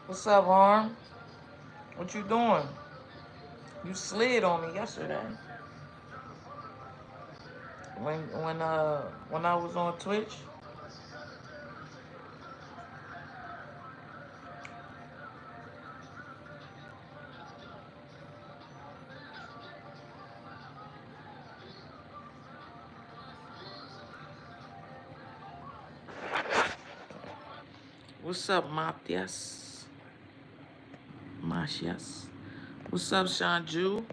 What's up, Harm? What you doing? You slid on me yesterday when I was on Twitch. What's up, Matias? Mashias. What's up, Sanju?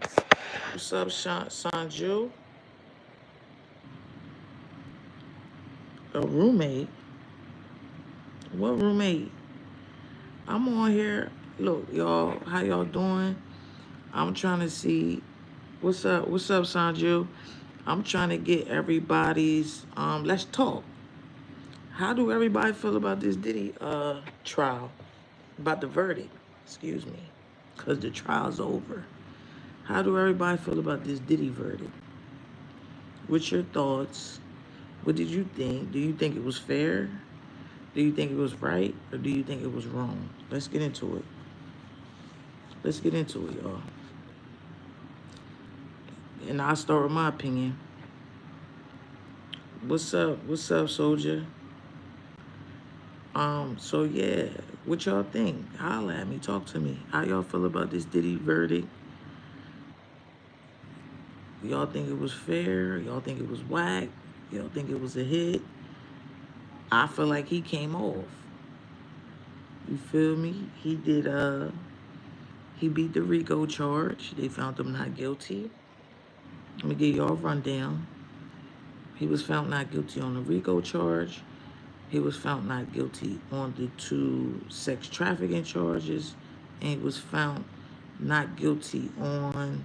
What's up, Sanju? A roommate? What roommate? I'm on here. Look, y'all, how y'all doing? I'm trying to see what's up. What's up, Sanju? I'm trying to get everybody's let's talk. How do everybody feel about this Diddy trial? About the verdict, excuse me. Cause the trial's over. How do everybody feel about this Diddy verdict? What's your thoughts? What did you think? Do you think it was fair? Do you think it was right? Or do you think it was wrong? Let's get into it. Let's get into it, y'all. And I'll start with my opinion. What's up? What's up, soldier? So yeah, what y'all think? Holla at me, talk to me. How y'all feel about this Diddy verdict? Y'all think it was fair? Y'all think it was whack? Y'all think it was a hit? I feel like he came off. You feel me? He beat the RICO charge. They found him not guilty. Let me give y'all a rundown. He was found not guilty on the RICO charge. He was found not guilty on the 2 sex trafficking charges. And he was found not guilty on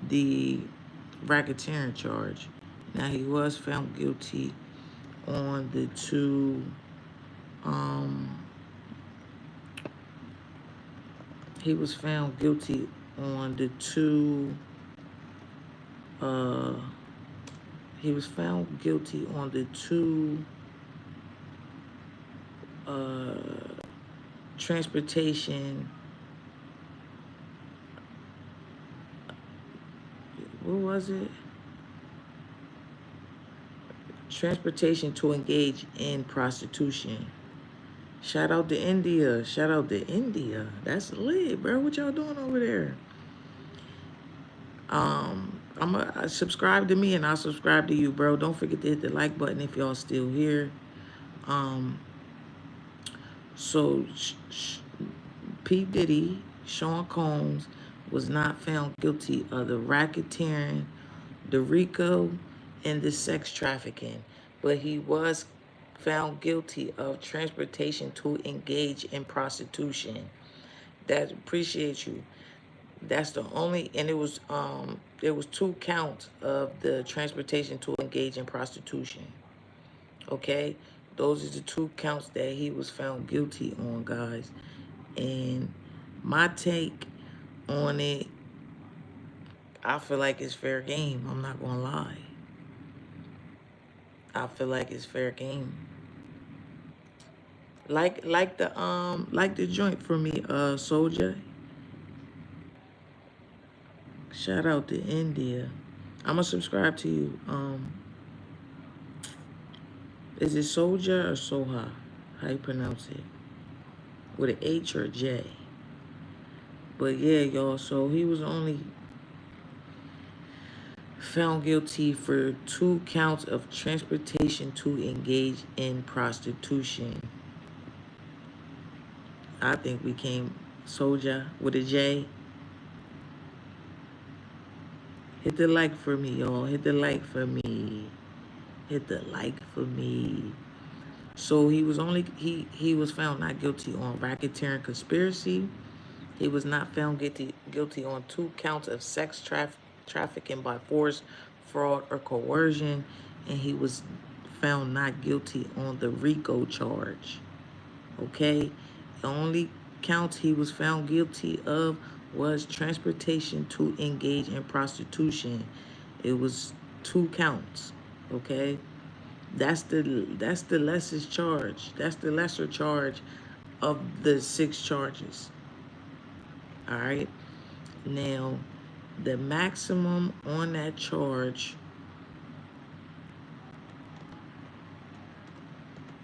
the racketeering charge. Now, he was found guilty on the he was found guilty on the uh, he was found guilty on the transportation, what was it? Transportation to engage in prostitution. Shout out to India. Shout out to India. That's lit, bro. What y'all doing over there? I subscribe to me and I'll subscribe to you, bro. Don't forget to hit the like button if y'all still here. So P. Diddy, Sean Combs, was not found guilty of the racketeering, the RICO, and the sex trafficking, but he was found guilty of transportation to engage in prostitution. That appreciate you. That's the only, and there was 2 counts of the transportation to engage in prostitution. Okay, those are the 2 counts that he was found guilty on, guys. And my take on it, I feel like it's fair game. I'm not gonna lie. I feel like it's fair game. Like the joint for me, soldier. Shout out to India. I'ma subscribe to you. Is it soldier or soha? How you pronounce it? With an H or a J? But yeah, y'all. So he was only found guilty for 2 counts of transportation to engage in prostitution. I think we came soldier with a J. Hit the like for me, y'all. Hit the like for me. Hit the like for me. So he was found not guilty on racketeering conspiracy. He was not found guilty on 2 counts of sex trafficking by force, fraud, or coercion, and he was found not guilty on the RICO charge. Okay, the only counts he was found guilty of was transportation to engage in prostitution. It was 2 counts. Okay, that's the lesser charge. That's the lesser charge of the 6 charges. All right. Now, the maximum on that charge,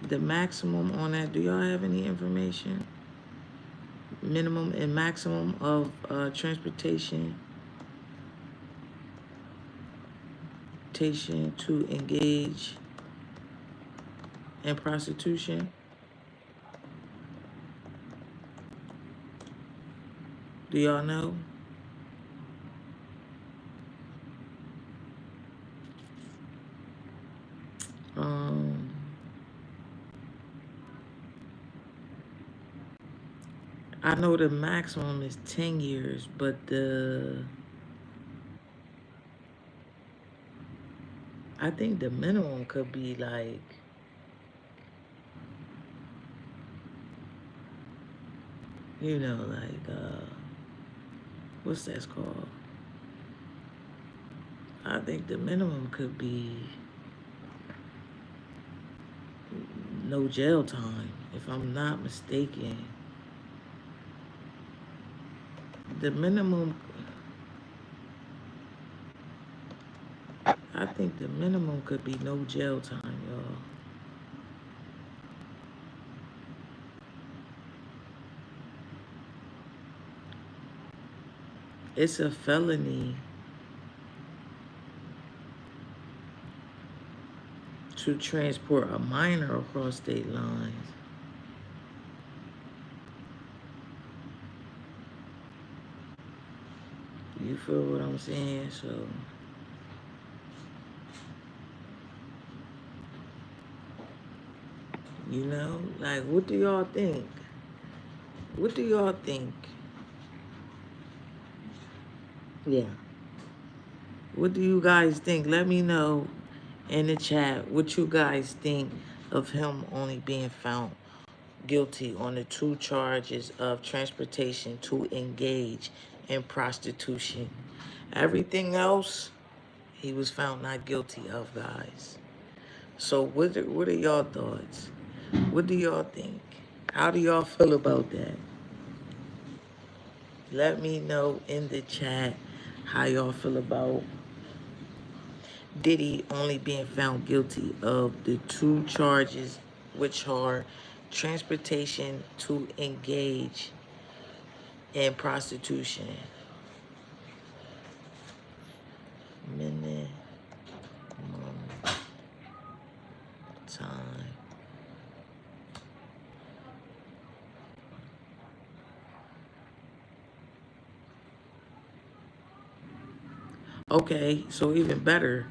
the maximum on that, do y'all have any information? Minimum and maximum of transportation to engage in prostitution. Do y'all know? Um, I know the maximum is 10 years, but I think the minimum could be like, like, what's that called? I think the minimum could be no jail time, if I'm not mistaken. The minimum, I think the minimum could be no jail time, y'all. It's a felony to transport a minor across state lines. You feel what I'm saying? So, like, what do y'all think? What do y'all think? Yeah. What do you guys think? Let me know in the chat what you guys think of him only being found guilty on the 2 charges of transportation to engage in prostitution. Everything else, he was found not guilty of, guys. So what are y'all thoughts? What do y'all think? How do y'all feel about that? Let me know in the chat how y'all feel about Diddy only being found guilty of the 2 charges, which are transportation to engage in prostitution. Minimum time. Okay, so even better,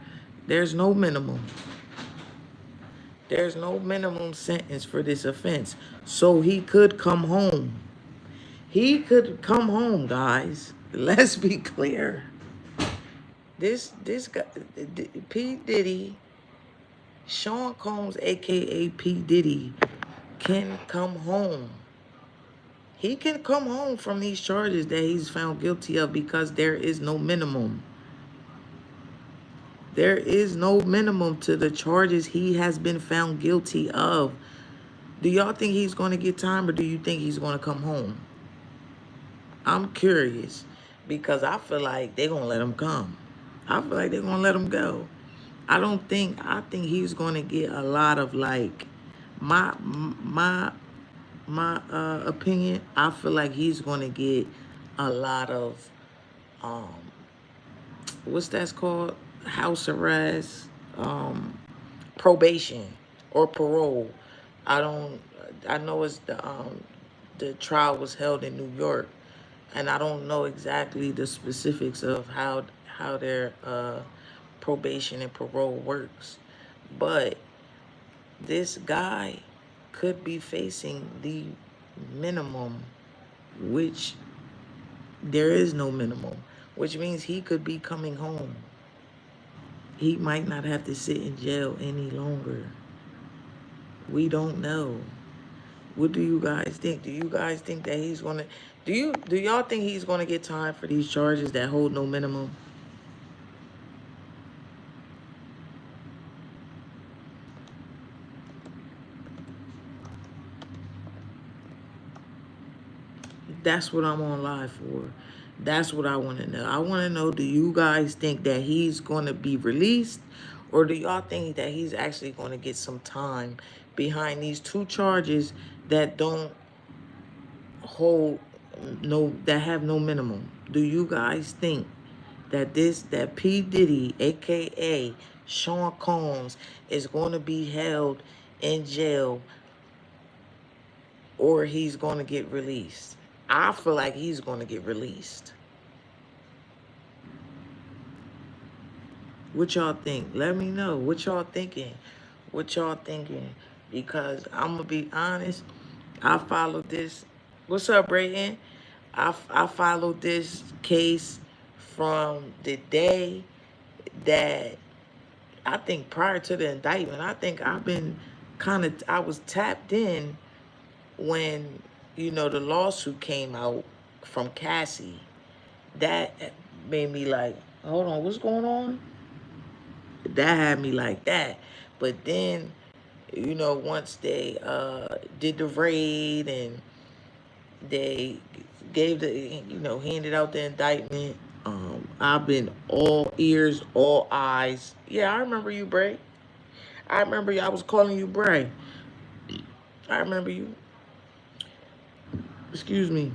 there's no minimum. There's no minimum sentence for this offense. So he could come home. He could come home, guys. Let's be clear. This guy, P. Diddy, Sean Combs, aka P. Diddy, can come home. He can come home from these charges that he's found guilty of because there is no minimum. There is no minimum to the charges he has been found guilty of. Do y'all think he's going to get time, or do you think he's going to come home? I'm curious because I feel like they're going to let him come. I feel like they're going to let him go. I think he's going to get a lot of, like, my opinion. I feel like he's going to get a lot of, um, what's that's called? House arrest, probation, or parole. I don't, I know it's the trial was held in New York, and I don't know exactly the specifics of how their probation and parole works, but this guy could be facing the minimum, which there is no minimum, which means he could be coming home. He might not have to sit in jail any longer. We don't know. What do you guys think? Do you guys think that he's gonna do y'all think he's gonna get time for these charges that hold no minimum? That's what I'm on live for. That's what I want to know. I want to know, do you guys think that he's going to be released? Or do y'all think that he's actually going to get some time behind these two charges that don't hold no, that have no minimum? Do you guys think that P. Diddy, aka Sean Combs, is going to be held in jail, or he's going to get released? I feel like he's going to get released. What y'all think? Let me know. What y'all thinking? What y'all thinking? Because I'm going to be honest. I followed this. What's up, Brayton? I followed this case from the day that, I think prior to the indictment. I think I've been I was tapped in when, the lawsuit came out from Cassie. That made me like, hold on, what's going on? That had me like that. But then, once they did the raid and they gave handed out the indictment, I've been all ears, all eyes. Yeah, I remember you, Bray. I remember you. I was calling you Bray. I remember you. Excuse me.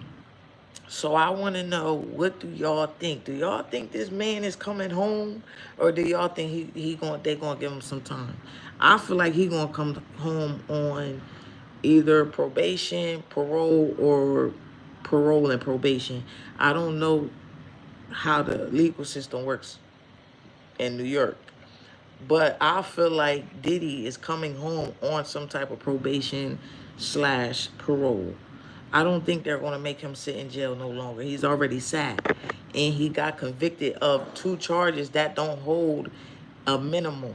So I want to know, what do y'all think? Do y'all think this man is coming home, or do y'all think they gonna give him some time? I feel like he gonna come home on either probation, parole, or parole and probation. I don't know how the legal system works in New York, but I feel like Diddy is coming home on some type of probation slash parole. I don't think they're going to make him sit in jail no longer. He's already sat. And he got convicted of 2 charges that don't hold a minimum.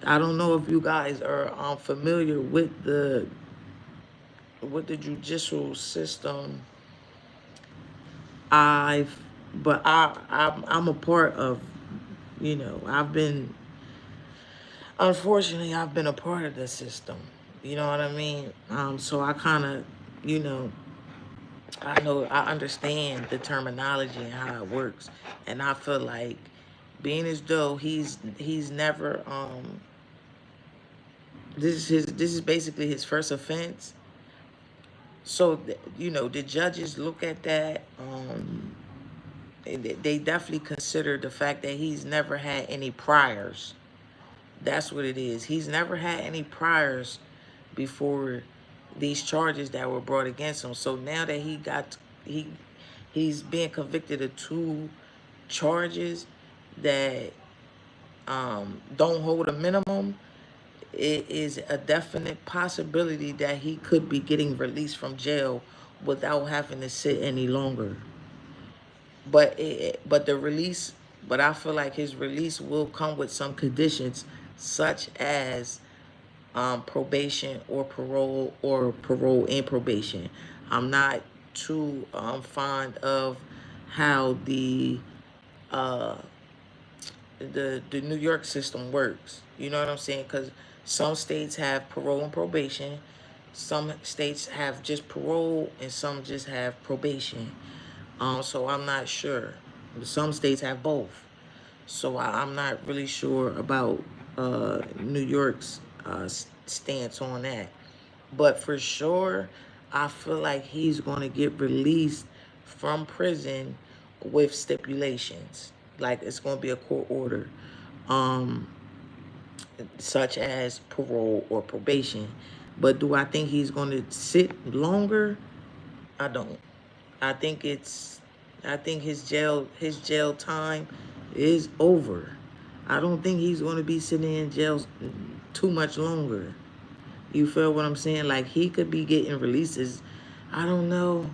I don't know if you guys are familiar with the judicial system. I'm a part of, I've been, unfortunately, I've been a part of the system. You know what I mean? So I kind of, I understand the terminology and how it works, and I feel like, being as though he's never this is basically his first offense. So the judges look at that. They definitely consider the fact that he's never had any priors. That's what it is. He's never had any priors before these charges that were brought against him. So now that he's being convicted of 2 charges that don't hold a minimum, it is a definite possibility that he could be getting released from jail without having to sit any longer. But the release, but I feel like his release will come with some conditions, such as probation or parole and probation. I'm not too fond of how uh, the New York system works. You know what I'm saying? Because some states have parole and probation, some states have just parole, and some just have probation. So I'm not sure. Some states have both. So I'm not really sure about New York's stance on that. But for sure, I feel like he's going to get released from prison with stipulations. Like, it's going to be a court order, um, such as parole or probation. But do I think he's going to sit longer? I don't. I think his jail time is over. I don't think he's going to be sitting in jail too much longer. You feel what I'm saying? Like, he could be getting releases. I don't know.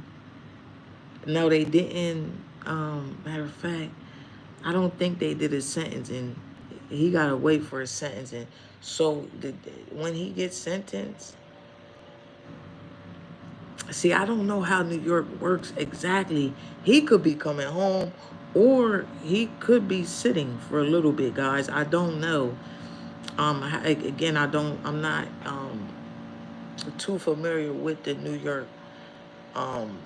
No, they didn't. Matter of fact, I don't think they did his sentencing. He got to wait for his sentencing. So when he gets sentenced, see, I don't know how New York works exactly. He could be coming home, or he could be sitting for a little bit, guys. I don't know. I'm not too familiar with the New York um,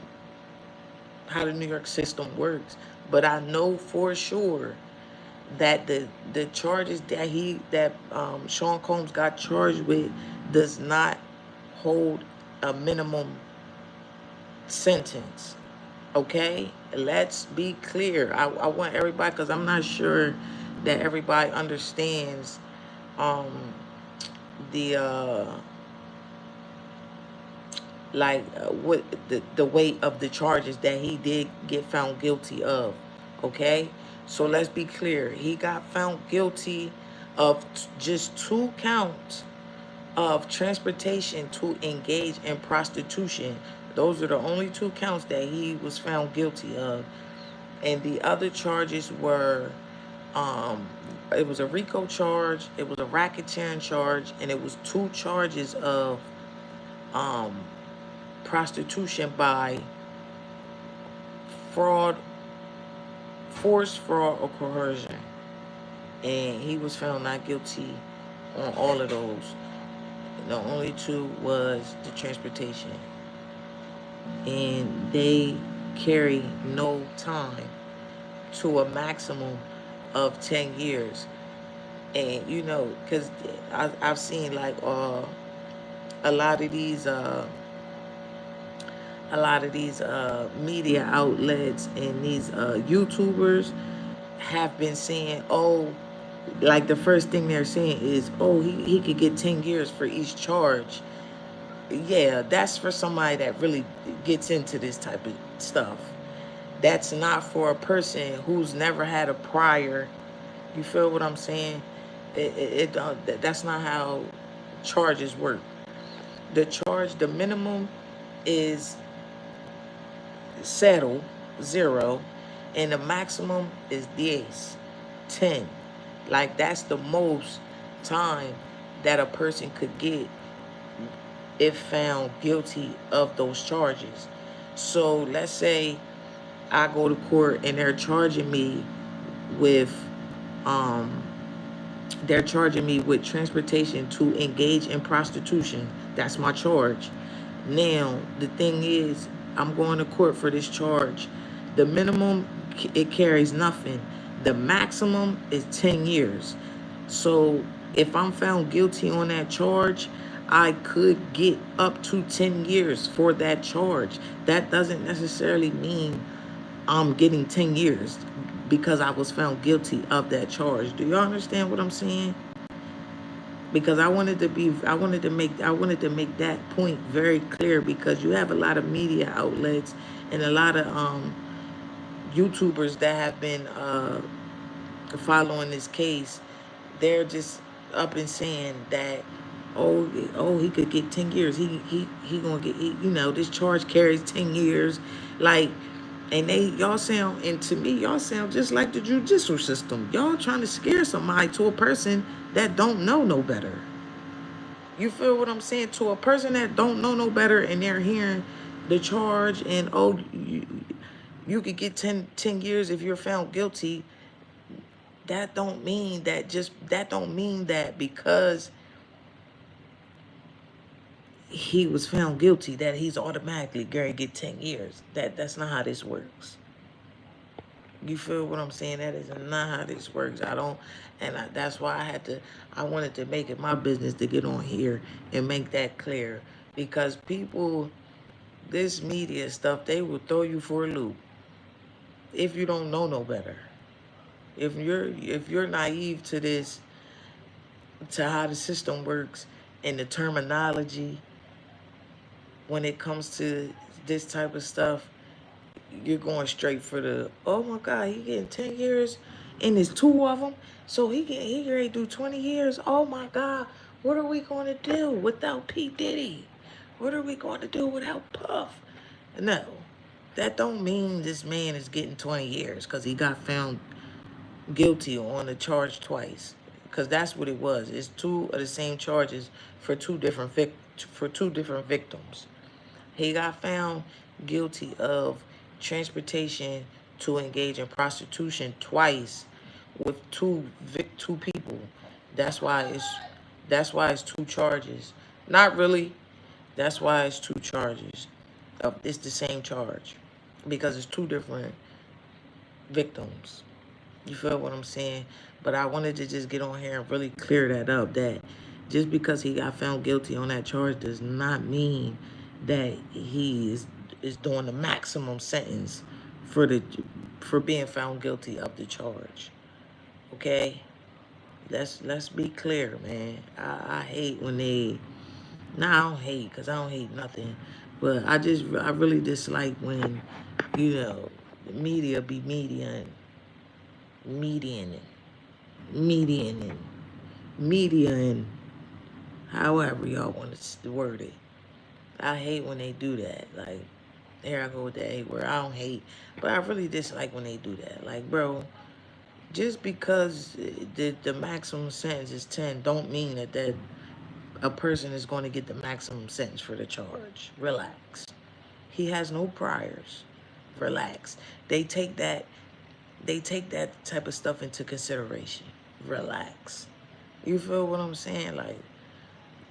how the New York system works. But I know for sure that the charges that Sean Combs got charged with does not hold a minimum sentence. Okay, let's be clear. I want everybody, because I'm not sure that everybody understands um the what the weight of the charges that he did get found guilty of. Okay, so let's be clear. He got found guilty of just 2 counts of transportation to engage in prostitution. Those are the only 2 counts that he was found guilty of. And the other charges were, um, it was a RICO charge, it was a racketeering charge, and it was 2 charges of um, prostitution by fraud, force, fraud, or coercion. And he was found not guilty on all of those. The only 2 was the transportation. And they carry no time to a maximum of 10 years. And you know, because I've seen like a lot of these media outlets and these YouTubers have been saying, oh, like the first thing they're saying is, oh, he could get 10 years for each charge. Yeah, that's for somebody that really gets into this type of stuff. That's not for a person who's never had a prior. You feel what I'm saying? That's not how charges work. The minimum is settle 0, and the maximum is 10. Like that's the most time that a person could get if found guilty of those charges. So let's say I go to court and with um they're charging me with transportation to engage in prostitution. That's my charge. Now, the thing is, I'm going to court for this charge. The minimum, it carries nothing. The maximum is 10 years. So if I'm found guilty on that charge, I could get up to 10 years for that charge. That doesn't necessarily mean I'm getting 10 years because I was found guilty of that charge. Do you understand what I'm saying? Because I wanted to make that point very clear, because you have a lot of media outlets and a lot of YouTubers that have been following this case. They're just up and saying that, oh, he could get 10 years. He gonna get, this charge carries 10 years. Like, and to me, y'all sound just like the judicial system. Y'all trying to scare somebody to a person that don't know no better. You feel what I'm saying? To a person that don't know no better, and they're hearing the charge, and you could get 10 years if you're found guilty. That don't mean that because he was found guilty that he's automatically going to get 10 years. That's not how this works. You feel what I'm saying? That is not how this works. That's why I wanted to make it my business to get on here and make that clear. Because people, this media stuff, they will throw you for a loop if you don't know no better. If you're naive to this, to how the system works and the terminology when it comes to this type of stuff, you're going straight for the, oh my God, he getting 10 years and there's 2 of them. So he ready to do 20 years. Oh my God, what are we going to do without P. Diddy? What are we going to do without Puff? No, that don't mean this man is getting 20 years because he got found guilty on the charge twice. Because that's what it was. It's 2 of the same charges for two different victims. He got found guilty of transportation to engage in prostitution twice with two people. That's why it's 2 charges. Not really. That's why it's 2 charges. it's the same charge because it's two different victims. You feel what I'm saying? But I wanted to just get on here and really clear that up, that just because he got found guilty on that charge does not mean that is doing the maximum sentence for the for being found guilty of the charge. Okay? Let's be clear, man. I hate when they I don't hate because I don't hate nothing. But I really dislike when, you know, the media be median, median, media, and however y'all want to word it. I hate when they do that. Like, here I go with the A word. I don't hate, but I really dislike when they do that. Like, bro, just because the maximum sentence is 10 don't mean that a person is going to get the maximum sentence for the charge. Relax. He has no priors. Relax. They take that type of stuff into consideration. Relax. You feel what I'm saying? Like,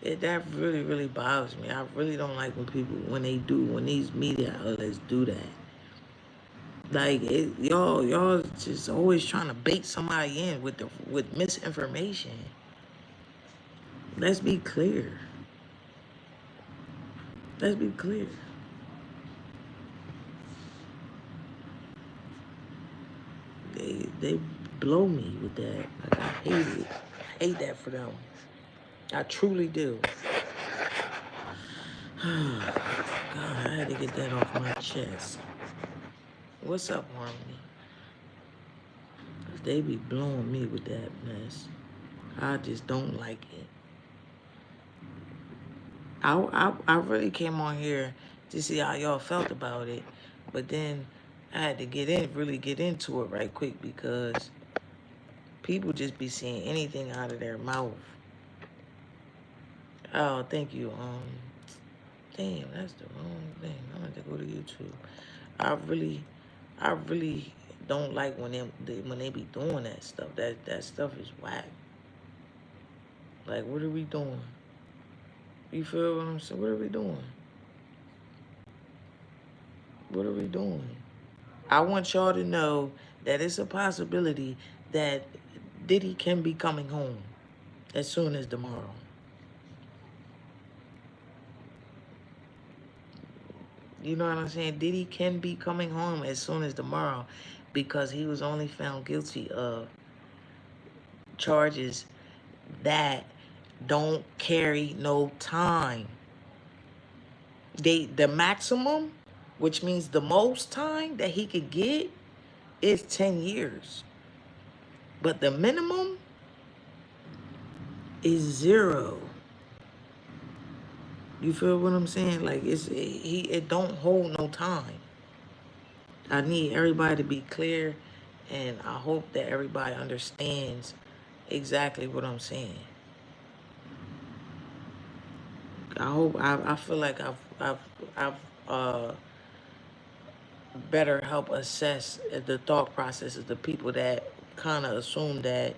that really, really bothers me. I really don't like when people, when these media outlets do that. Like, y'all just always trying to bait somebody in with misinformation. Let's be clear. Let's be clear. They blow me with that. Like, I hate it. I hate that for them. I truly do. God, I had to get that off my chest. What's up, Harmony? 'Cause they be blowing me with that mess. I just don't like it. I really came on here to see how y'all felt about it, but then I had to really get into it right quick because people just be saying anything out of their mouth. Oh, thank you. Damn, that's the wrong thing. I'm gonna have to go to YouTube. I really, I really don't like when they be doing that stuff. That stuff is whack. Like, what are we doing? You feel what I'm saying? What are we doing? What are we doing? I want y'all to know that it's a possibility that Diddy can be coming home as soon as tomorrow. You know what I'm saying? Diddy can be coming home as soon as tomorrow because he was only found guilty of charges that don't carry no time. The maximum, which means the most time that he could get, is 10 years. But the minimum is 0. You feel what I'm saying? Like, it don't hold no time. I need everybody to be clear, and I hope that everybody understands exactly what I'm saying. I feel like I've better help assess the thought process of the people that kind of assume that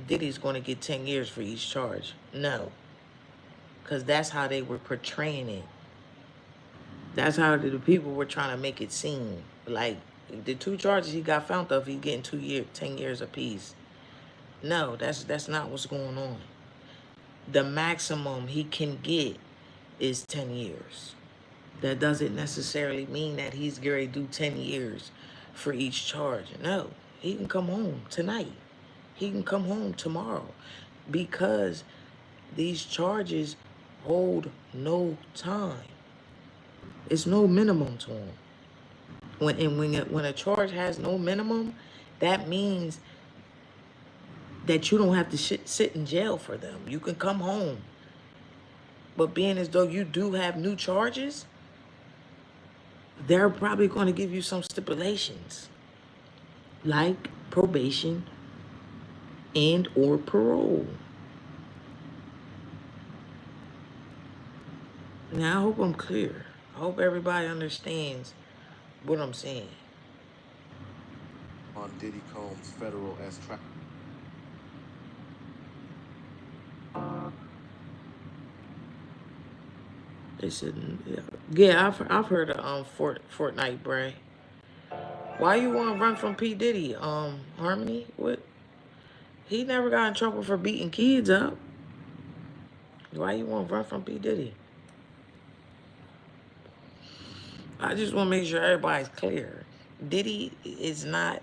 Diddy's going to get 10 years for each charge. No, because that's how they were portraying it. That's how the people were trying to make it seem. Like, the 2 charges he got found of, he's getting 10 years apiece. No, that's not what's going on. The maximum he can get is 10 years. That doesn't necessarily mean that he's going to do 10 years for each charge. No, he can come home tonight. He can come home tomorrow because these charges hold no time. It's no minimum to them. When a charge has no minimum, that means that you don't have to sit in jail for them. You can come home. But being as though you do have new charges, they're probably going to give you some stipulations, like probation and or parole. Now, I hope I'm clear. I hope everybody understands what I'm saying. On Diddy Combs' federal as track. They said, yeah, yeah. I've heard of Fortnite, Bray. Why you want to run from P Diddy? Harmony, what? He never got in trouble for beating kids up. Why you want to run from P Diddy? I just want to make sure everybody's clear. Diddy is not,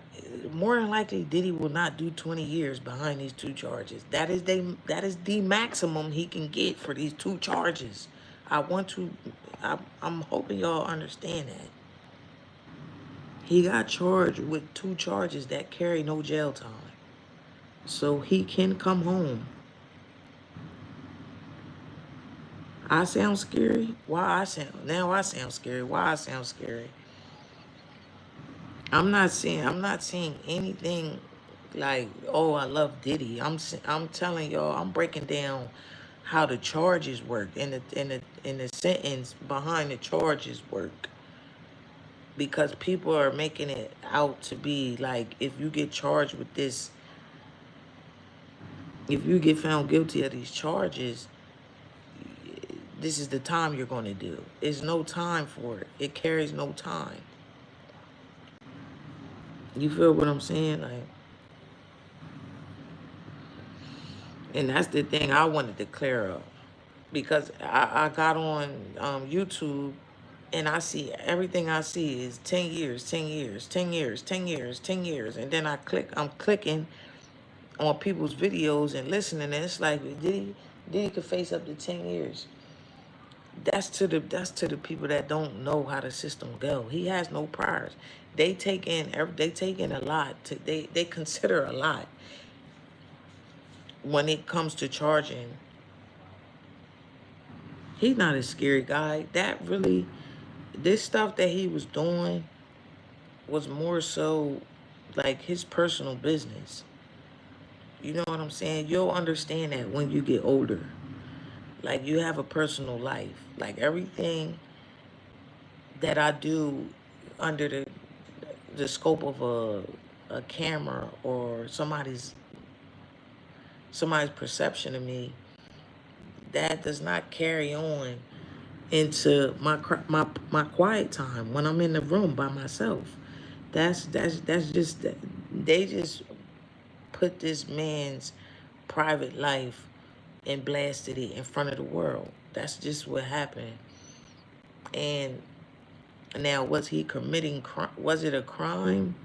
more than likely, Diddy will not do 20 years behind these two charges. That is the maximum he can get for these two charges. I want to, I'm hoping y'all understand that. He got charged with two charges that carry no jail time. So he can come home. I sound scary? Now I sound scary. Why I sound scary? I'm not seeing anything like, oh, I love Diddy. I'm telling y'all, I'm breaking down how the charges work and the sentence behind the charges work, because people are making it out to be like, if you get charged with this, if you get found guilty of these charges, this is the time you're going to do. There's no time for it. It carries no time. You feel what I'm saying? Like, and that's the thing I wanted to clear up, because I got on YouTube, and I see everything I see is 10 years, 10 years, 10 years, 10 years, 10 years. And then I'm clicking on people's videos and listening, and it's like, Diddy could face up to 10 years. That's to the people that don't know how the system go. He has no priors. They take in a lot. They consider a lot when it comes to charging. He's not a scary guy. This stuff that he was doing was more so like his personal business. You know what I'm saying? You'll understand that when you get older. Like, you have a personal life. Like, everything that I do under the scope of a camera or somebody's perception of me, that does not carry on into my quiet time when I'm in the room by myself. That's just, they just put this man's private life and blasted it in front of the world. That's just what happened. And now, was he committing crime? Was it a crime?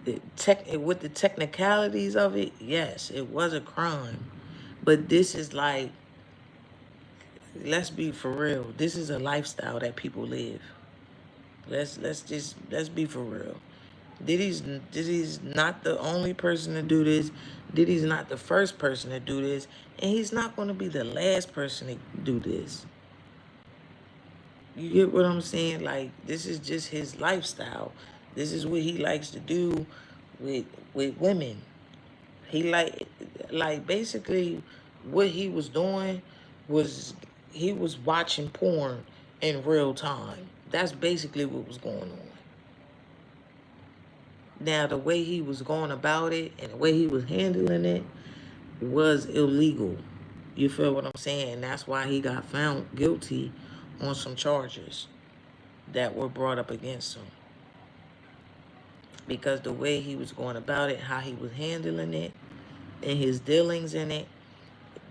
With the technicalities of it, yes, it was a crime. But this is like, let's be for real. This is a lifestyle that people live. Let's be for real. Diddy's not the only person to do this. Diddy's not the first person to do this, and he's not going to be the last person to do this. You get what I'm saying? Like, this is just his lifestyle. This is what he likes to do with women. He like basically what he was doing was, he was watching porn in real time. That's basically what was going on. Now, the way he was going about it and the way he was handling it was illegal. You feel what I'm saying? That's why he got found guilty on some charges that were brought up against him. Because the way he was going about it, how he was handling it, and his dealings in it,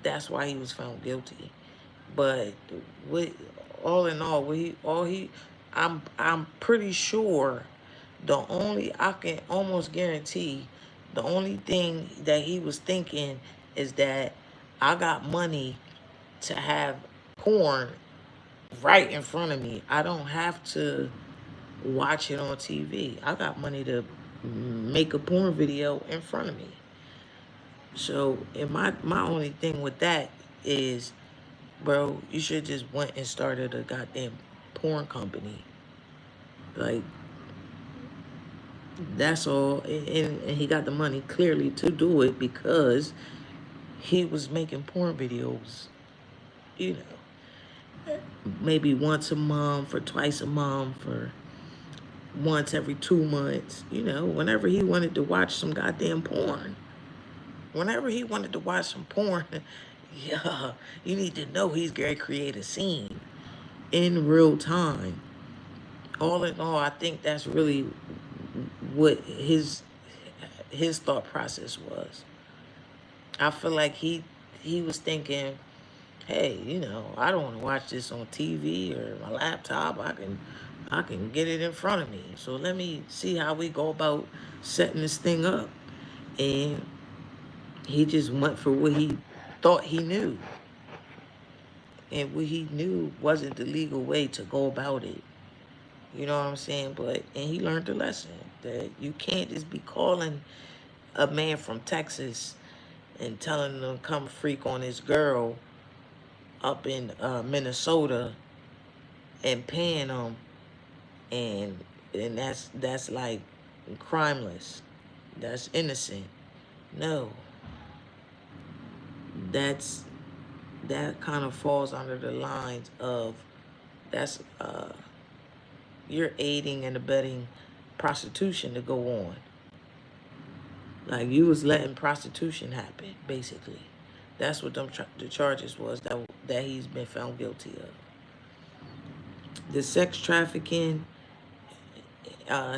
that's why he was found guilty. But with, all in all, I'm pretty sure, I can almost guarantee, the only thing that he was thinking is that I got money to have porn right in front of me. I don't have to watch it on TV. I got money to make a porn video in front of me. So, and my only thing with that is, bro, you should just went and started a goddamn porn company. Like, that's all. And he got the money clearly to do it because he was making porn videos, you know, maybe once a month or twice a month or once every 2 months, you know, whenever he wanted to watch some goddamn porn. Whenever he wanted to watch some porn, yeah, you need to know he's going to create a scene. in real time. All in all, I think that's really what his thought process was. I feel like he was thinking, hey, I don't want to watch this on TV or my laptop. I can get it in front of me. So let me see how we go about setting this thing up. And he just went for what he thought he knew. And what he knew wasn't the legal way to go about it. You know what I'm saying? And he learned the lesson that you can't just be calling a man from Texas and telling him to come freak on his girl up in Minnesota and paying him, and that's like crimeless. That's innocent. No, that's that kind of falls under the lines of that's you're aiding and abetting prostitution to go on. Like you was letting prostitution happen, basically. That's what the charges was that he's been found guilty of. The sex trafficking,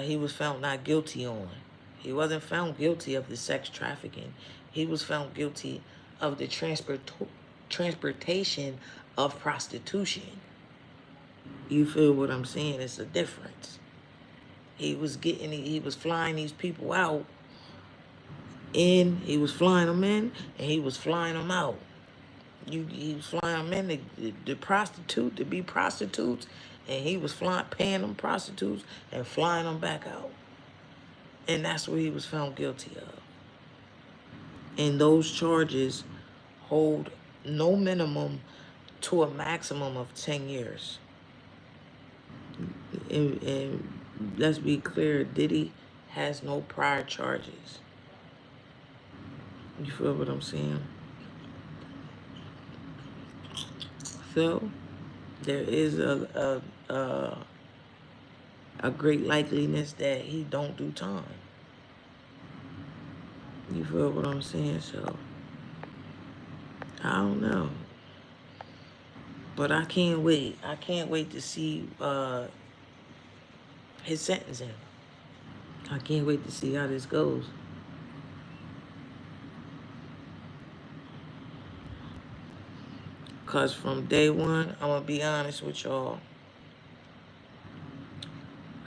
he was found not guilty on. He wasn't found guilty of the sex trafficking. He was found guilty of the transportation of prostitution. You feel what I'm saying? It's a difference. He was flying these people out in, he was flying them in, and he was flying them out. He was flying them in to be prostitutes, and he was paying them prostitutes and flying them back out. And that's what he was found guilty of. And those charges hold no minimum to a maximum of 10 years. And let's be clear, Diddy has no prior charges. You feel what I'm saying? So there is a great likeliness that he don't do time. You feel what I'm saying? So I don't know, but I can't wait. I can't wait to see his sentencing. I can't wait to see how this goes. Cause from day one, I'm gonna be honest with y'all,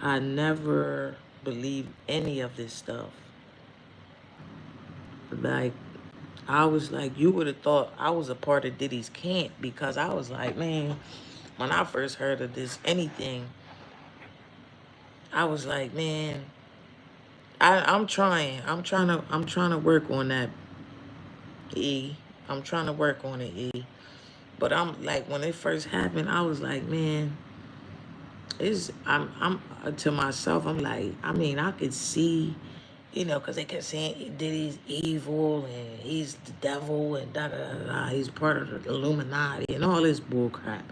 I never believed any of this stuff. Like, I was like, you would have thought I was a part of Diddy's camp, because I was like, man, when I first heard of this anything, I was like, man, I'm trying. I'm trying to work on that, E. I'm trying to work on it, E. But I'm like, when it first happened, I was like, man, I'm to myself, I'm like, I mean, I could see, because they kept saying Diddy's evil and he's the devil and da da da da. He's part of the Illuminati and all this bull crap.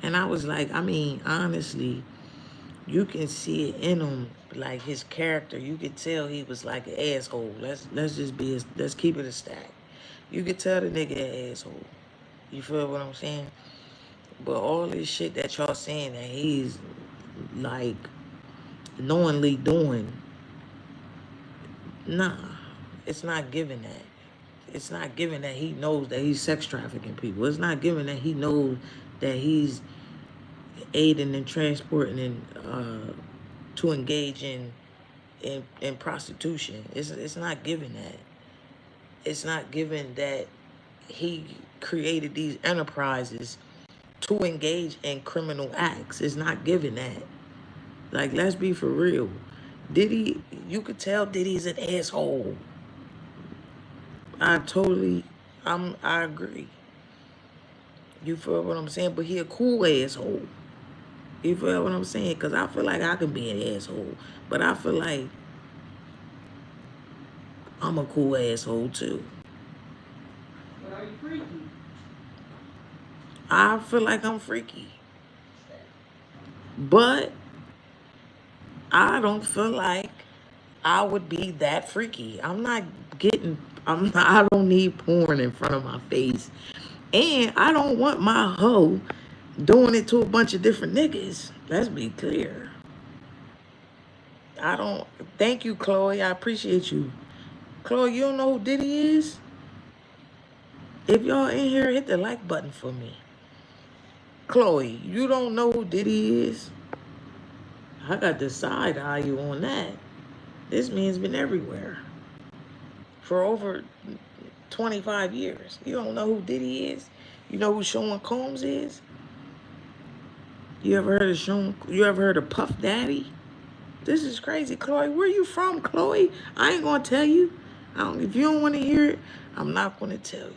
And I was like, I mean, honestly, you can see it in him, like his character. You could tell he was like an asshole. Let's keep it a stack. You could tell the nigga an asshole. You feel what I'm saying? But all this shit that y'all saying that he's like knowingly doing, nah, it's not giving that. It's not giving that he knows that he's sex trafficking people. It's not giving that he knows that he's aiding and transporting and to engage in prostitution. It's not giving that. It's not giving that he created these enterprises to engage in criminal acts. It's not giving that. Like, let's be for real. Diddy, you could tell Diddy's an asshole. I totally, I agree. You feel what I'm saying? But he a cool asshole. You feel what I'm saying? Because I feel like I can be an asshole. But I feel like I'm a cool asshole too. But are you freaky? I feel like I'm freaky. But I don't feel like I would be that freaky. I don't need porn in front of my face. And I don't want my hoe doing it to a bunch of different niggas. Let's be clear. I don't. Thank you, Chloe. I appreciate you. Chloe, you don't know who Diddy is? If y'all in here, hit the like button for me. Chloe, you don't know who Diddy is? I got the side eye you on that. This man's been everywhere for over 25 years. You don't know who Diddy is? You know who Sean Combs is? You ever heard of Sean? You ever heard of Puff Daddy? This is crazy, Chloe. Where you from, Chloe? I ain't gonna tell you. If you don't want to hear it, I'm not gonna tell you.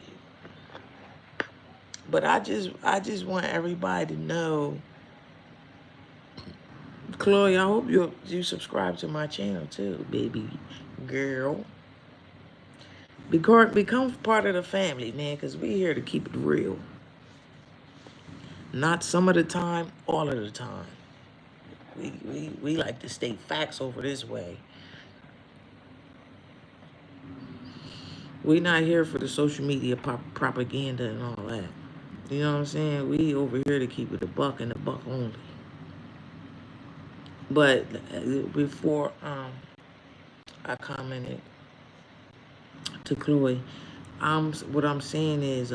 But I just want everybody to know, Chloe. I hope you subscribe to my channel too, baby girl. Become part of the family, man, because we here to keep it real. Not some of the time, all of the time. We like to state facts over this way. We not here for the social media propaganda and all that. You know what I'm saying? We over here to keep it a buck and a buck only. But before I commented to Chloe, what I'm saying is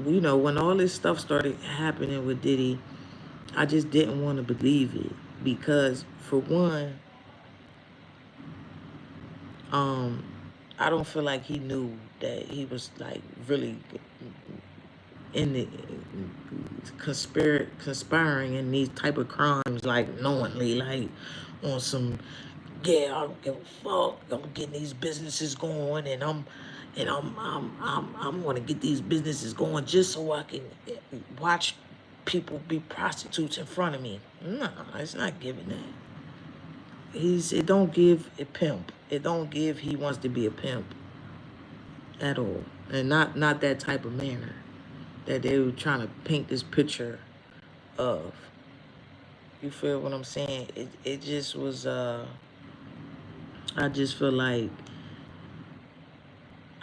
you know, when all this stuff started happening with Diddy, I just didn't want to believe it because, for one, I don't feel like he knew that he was like really in the conspiring in these type of crimes, like knowingly, like on some, yeah, I don't give a fuck. I'm getting these businesses going, and I'm going to get these businesses going just so I can watch people be prostitutes in front of me. No, it's not giving that. It don't give a pimp. It don't give he wants to be a pimp at all, and not that type of manner that they were trying to paint this picture of. You feel what I'm saying? It just was. I just feel like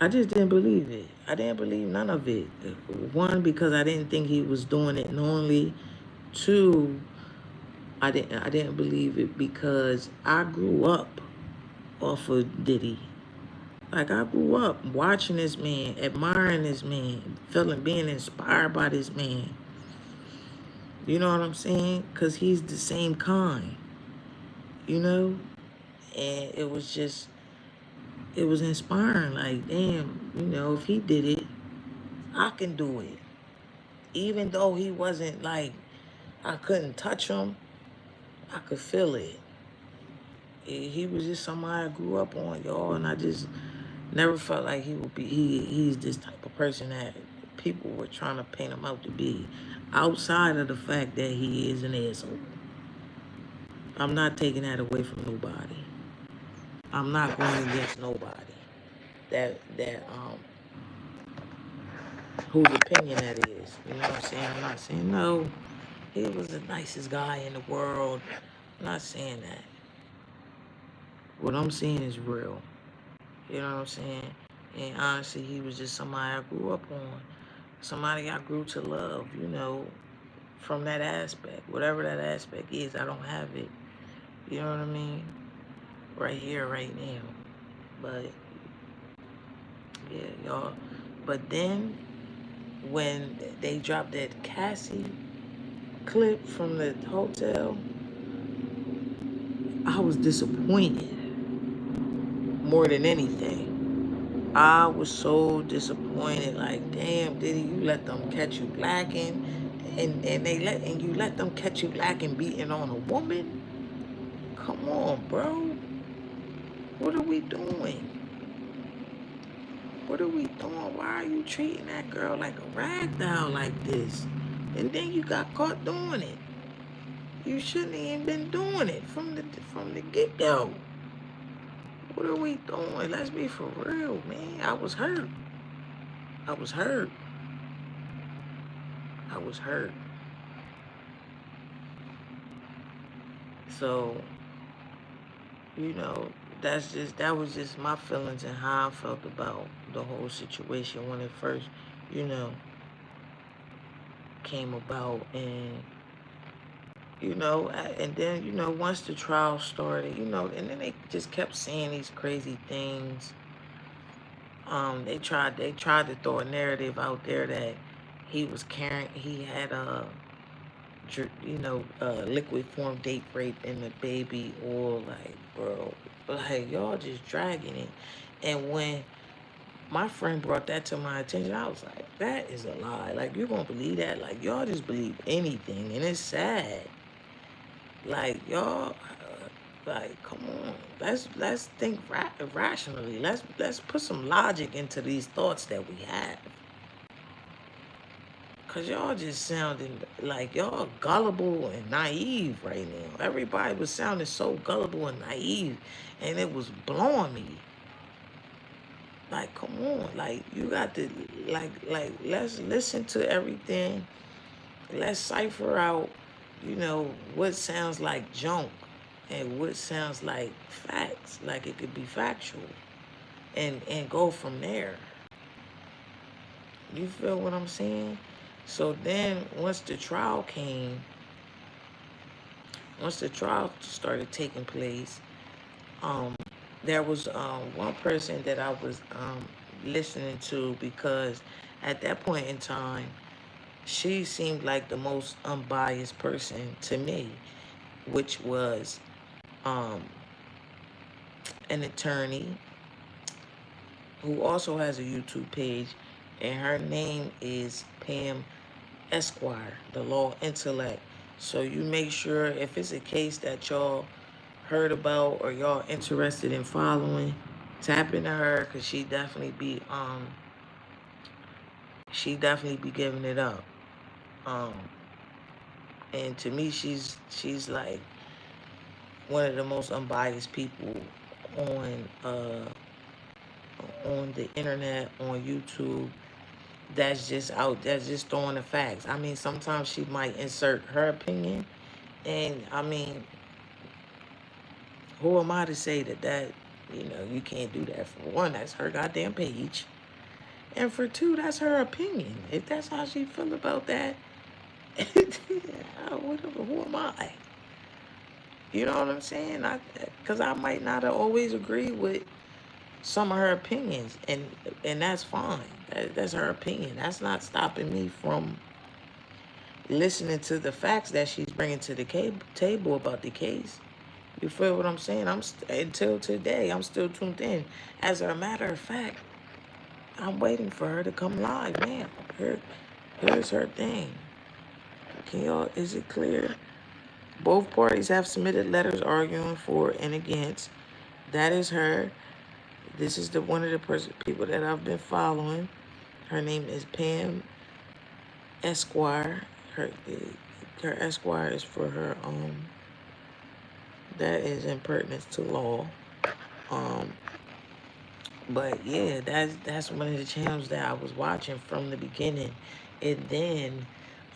I just didn't believe it. I didn't believe none of it. One, because I didn't think he was doing it knowingly. Two, I didn't believe it because I grew up off of Diddy. Like, I grew up watching this man, admiring this man, being inspired by this man. You know what I'm saying? Because he's the same kind, you know? And it was inspiring. Like, damn, you know, if he did it, I can do it. Even though he wasn't like, I couldn't touch him, I could feel it. He was just somebody I grew up on, y'all, and I just never felt like he would be. He's this type of person that people were trying to paint him out to be. Outside of the fact that he is an asshole, I'm not taking that away from nobody. I'm not going against nobody. That whose opinion that is. You know what I'm saying? I'm not saying no. He was the nicest guy in the world. I'm not saying that. What I'm saying is real. You know what I'm saying? And honestly, he was just somebody I grew up on. Somebody I grew to love, you know, from that aspect. Whatever that aspect is, I don't have it. You know what I mean? Right here, right now. But, yeah, y'all. But then, when they dropped that Cassie clip from the hotel, I was disappointed more than anything. I was so disappointed. Like, damn, Diddy, you let them catch you lacking, and you let them catch you lacking beating on a woman. Come on, bro. What are we doing? What are we doing? Why are you treating that girl like a rag doll like this? And then you got caught doing it. You shouldn't even been doing it from the get go. What are we doing? Let's be for real, man. I was hurt. I was hurt. I was hurt. So, you know, that was just my feelings and how I felt about the whole situation when it first, you know. came about, and and then once the trial started, and then they just kept saying these crazy things. They tried to throw a narrative out there that he had liquid form date rape in the baby oil. Like, bro, like, y'all just dragging it. And when my friend brought that to my attention, I was like, that is a lie. Like, you gonna believe that? Like, y'all just believe anything, and it's sad. Like, y'all, like, come on. Let's think rationally. Let's put some logic into these thoughts that we have. Cause y'all just sounding like y'all gullible and naive right now. Everybody was sounding so gullible and naive, and it was blowing me. Like, come on, like, you got to, let's listen to everything. Let's cipher out, what sounds like junk and what sounds like facts, like it could be factual, and go from there. You feel what I'm saying? So then, once the trial started taking place, um, there was one person that I was listening to, because at that point in time, she seemed like the most unbiased person to me, which was um, an attorney who also has a YouTube page, and her name is Pam Esquire, the law intellect. So you make sure, if it's a case that y'all heard about or y'all interested in following, tap into her, because she definitely be giving it up. Um, and to me, she's like one of the most unbiased people on on the internet, on YouTube, that's just throwing the facts. I mean, sometimes she might insert her opinion, and I mean, who am I to say that you can't do that? For one, that's her goddamn page, and for two, that's her opinion. If that's how she feel about that, whatever. Who am I? You know what I'm saying? Because I might not have always agreed with some of her opinions, and that's fine. That's her opinion. That's not stopping me from listening to the facts that she's bringing to the table about the case. You feel what I'm saying? Until today, I'm still tuned in. As a matter of fact, I'm waiting for her to come live now. Here's her thing. Can y'all? Is it clear? Both parties have submitted letters arguing for and against. That is her. This is the one of the people that I've been following. Her name is Pam Esquire. Her Esquire is for her that is impertinence to law. Um but yeah, that's one of the channels that I was watching from the beginning. And then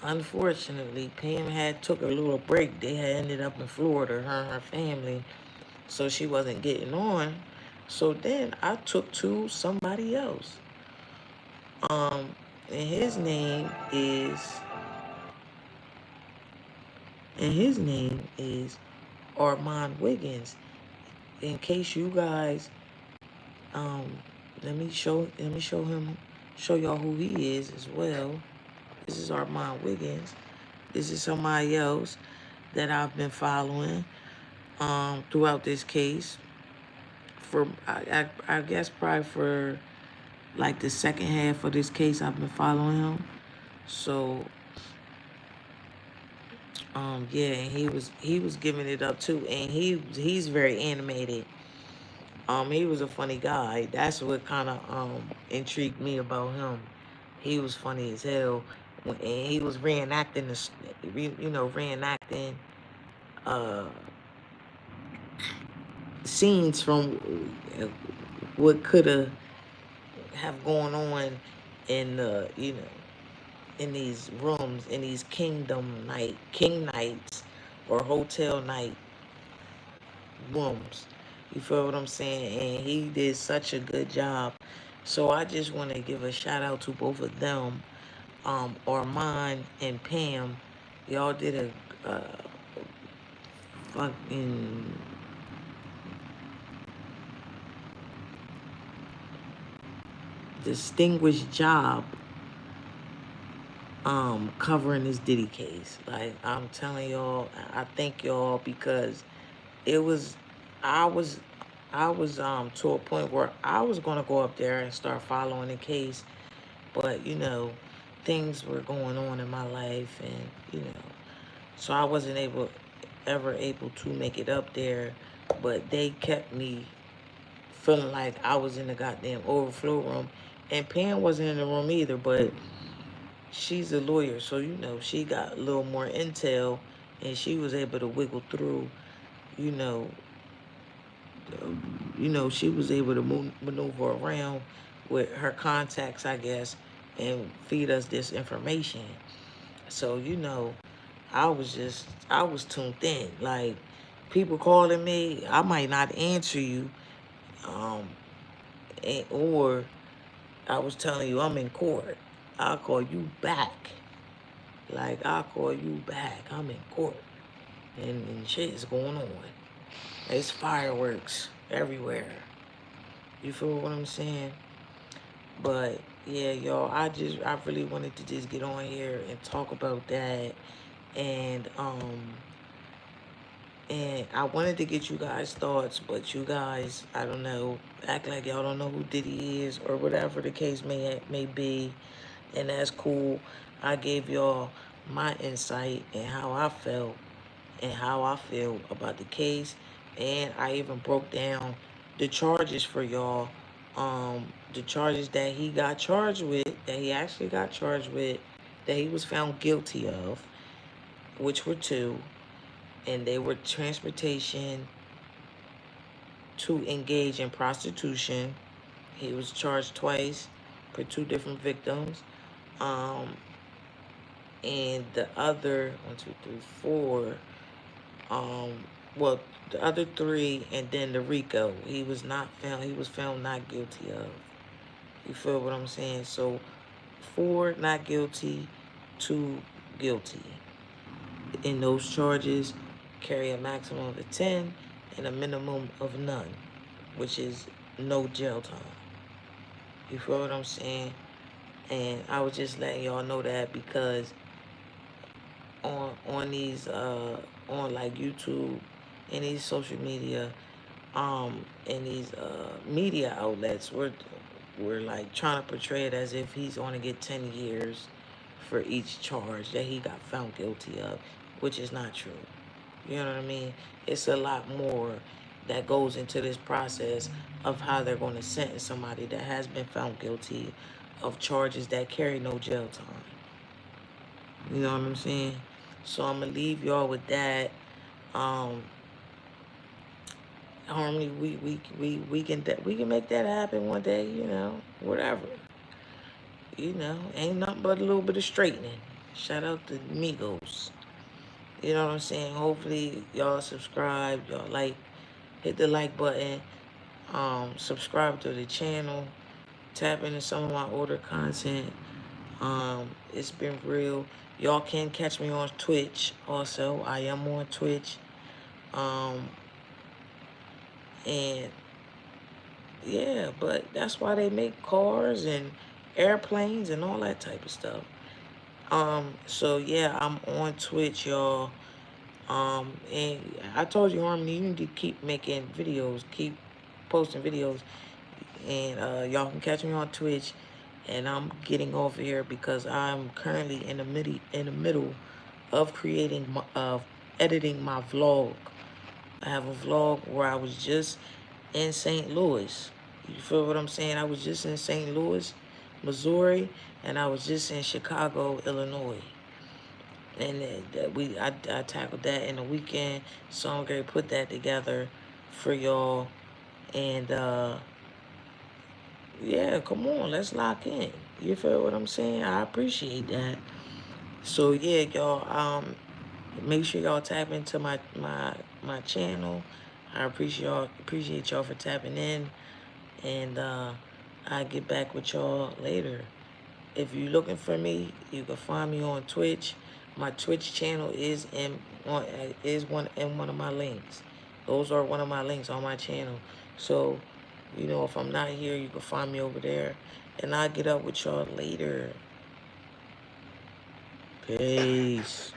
unfortunately Pam had took a little break. They had ended up in Florida, her and her family, so she wasn't getting on. So then I took to somebody else. Um, and his name is Armand Wiggins. In case you guys, um, show y'all who he is as well. This is Armand Wiggins. This is somebody else that I've been following throughout this case. For I guess probably for like the second half of this case, I've been following him. So yeah, and he was giving it up too, and he's very animated. He was a funny guy. That's what kind of intrigued me about him. He was funny as hell, and he was reenacting reenacting uh scenes from what could have gone on in in these rooms, in these king nights or hotel night rooms. You feel what I'm saying? And he did such a good job. So I just want to give a shout out to both of them. Armand and Pam, y'all did a fucking distinguished job covering this Diddy case. Like I'm telling y'all, I thank y'all because it was I was I was to a point where I was gonna go up there and start following the case, but things were going on in my life, and so I wasn't ever able to make it up there. But they kept me feeling like I was in the goddamn overflow room, and Pam wasn't in the room either, but she's a lawyer, so she got a little more intel, and she was able to wiggle through. You know, she was able to maneuver around with her contacts, I guess, and feed us this information. So I was tuned in. Like people calling me, I might not answer you, um, or I was telling you I'm in court. I'll call you back. Like I'll call you back. I'm in court, and shit's going on. It's fireworks everywhere. You feel what I'm saying? But yeah, y'all, I really wanted to just get on here and talk about that, and I wanted to get you guys' thoughts, but you guys, I don't know, act like y'all don't know who Diddy is or whatever the case may be, and that's cool. I gave y'all my insight and how I felt and how I feel about the case, and I even broke down the charges for y'all. The charges that he got charged with, that he actually got charged with, that he was found guilty of, which were two, and they were transportation to engage in prostitution. He was charged twice for two different victims. Um, and the other one, two, three, four. Um, well, the other three, and then the RICO. He was not found. He was found not guilty of. You feel what I'm saying? So, four not guilty, two guilty. In those charges, carry a maximum of 10 and a minimum of none, which is no jail time. You feel what I'm saying? And I was just letting y'all know that because on these on like YouTube and these social media and these media outlets, we're like trying to portray it as if he's going to get 10 years for each charge that he got found guilty of, which is not true. You know what I mean? It's a lot more that goes into this process of how they're going to sentence somebody that has been found guilty of charges that carry no jail time. You know what I'm saying? So I'm gonna leave y'all with that. Um, Harmony, we can make that happen one day. Whatever. Ain't nothing but a little bit of straightening. Shout out to Migos. You know what I'm saying? Hopefully y'all subscribe, y'all hit the like button, subscribe to the channel, tap into some of my older content. It's been real. Y'all can catch me on Twitch also. I am on Twitch. Um, and yeah, but that's why they make cars and airplanes and all that type of stuff. So yeah, I'm on Twitch, y'all. And I told you, Harmony, you need to keep making videos, keep posting videos, and y'all can catch me on Twitch. And I'm getting off here because I'm currently in the middle of editing my vlog. I have a vlog where I was just in St. Louis. You feel what I'm saying? I was just in St. Louis, Missouri, and I was just in Chicago, Illinois. And I tackled that in the weekend, so I'm gonna put that together for y'all. And yeah, come on, let's lock in. You feel what I'm saying? I appreciate that. So yeah, y'all, make sure y'all tap into my channel. I appreciate y'all for tapping in, and I'll get back with y'all later. If you're looking for me, you can find me on Twitch. My Twitch channel is in one of my links. Those are one of my links on my channel. So, if I'm not here, you can find me over there. And I'll get up with y'all later. Peace.